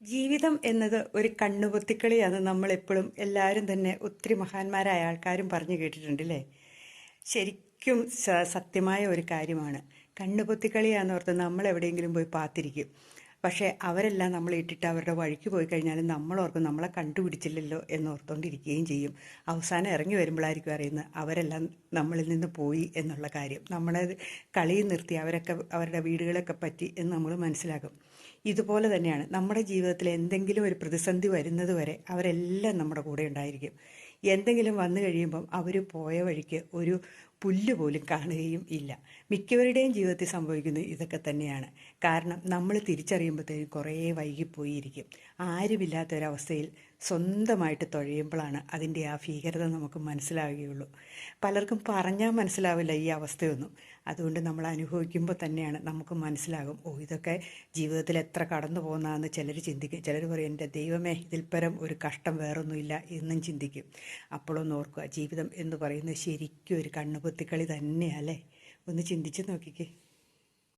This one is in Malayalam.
ജീവിതം എന്നത് ഒരു കണ്ണുപൊത്തിക്കളിയാണ് നമ്മളെപ്പോഴും എല്ലാവരും തന്നെ ഒത്തിരി മഹാന്മാരായ ആൾക്കാരും പറഞ്ഞു കേട്ടിട്ടുണ്ടല്ലേ. ശരിക്കും സത്യമായ ഒരു കാര്യമാണ്. കണ്ണുപൊത്തിക്കളിയാണെന്നോർത്ത് നമ്മൾ എവിടെയെങ്കിലും പോയി പാത്തിരിക്കും. പക്ഷേ അവരെല്ലാം നമ്മളെ ഇട്ടിട്ട് അവരുടെ വഴിക്ക് പോയി കഴിഞ്ഞാലും നമ്മളോർക്കും നമ്മളെ കണ്ടുപിടിച്ചില്ലല്ലോ എന്നോർത്തുകൊണ്ടിരിക്കുകയും ചെയ്യും. അവസാനം ഇറങ്ങി വരുമ്പോഴായിരിക്കും അറിയുന്നത് അവരെല്ലാം നമ്മളിൽ നിന്ന് പോയി എന്നുള്ള കാര്യം. നമ്മളെ കളിയും നിർത്തി അവരൊക്കെ അവരുടെ വീടുകളൊക്കെ പറ്റി എന്ന് നമ്മൾ മനസ്സിലാക്കും. ഇതുപോലെ തന്നെയാണ് നമ്മുടെ ജീവിതത്തിൽ എന്തെങ്കിലും ഒരു പ്രതിസന്ധി വരുന്നത് വരെ അവരെല്ലാം നമ്മുടെ കൂടെ ഉണ്ടായിരിക്കും. എന്തെങ്കിലും വന്നു കഴിയുമ്പം അവർ പോയ വഴിക്ക് ഒരു പുല്ല് പോലും കാണുകയും ഇല്ല. മിക്കവരുടെയും ജീവിതത്തിൽ സംഭവിക്കുന്നത് ഇതൊക്കെ തന്നെയാണ്. കാരണം നമ്മൾ തിരിച്ചറിയുമ്പോഴത്തേക്കും കുറേ വൈകിപ്പോയിരിക്കും. ആരുമില്ലാത്തൊരവസ്ഥയിൽ സ്വന്തമായിട്ട് തുഴയുമ്പോഴാണ് അതിൻ്റെ ആ ഭീകരത നമുക്ക് മനസ്സിലാവുകയുള്ളൂ. പലർക്കും പറഞ്ഞാൽ മനസ്സിലാവില്ല ഈ അവസ്ഥയൊന്നും. അതുകൊണ്ട് നമ്മൾ അനുഭവിക്കുമ്പോൾ തന്നെയാണ് നമുക്ക് മനസ്സിലാകും, ഓ ഇതൊക്കെ ജീവിതത്തിൽ എത്ര കടന്നു പോകുന്നതെന്ന് ചിലർ ചിന്തിക്കും. ചിലർ പറയും, എൻ്റെ ദൈവമേ ഇതിൽ പരം ഒരു കഷ്ടം വേറൊന്നുമില്ല എന്നും ചിന്തിക്കും. അപ്പോഴൊന്ന് ഓർക്കുക, ജീവിതം എന്ന് പറയുന്നത് ശരിക്കും ഒരു കണ്ണുപൊത്തിക്കളി തന്നെയല്ലേ. ഒന്ന് ചിന്തിച്ച് നോക്കിക്കേ.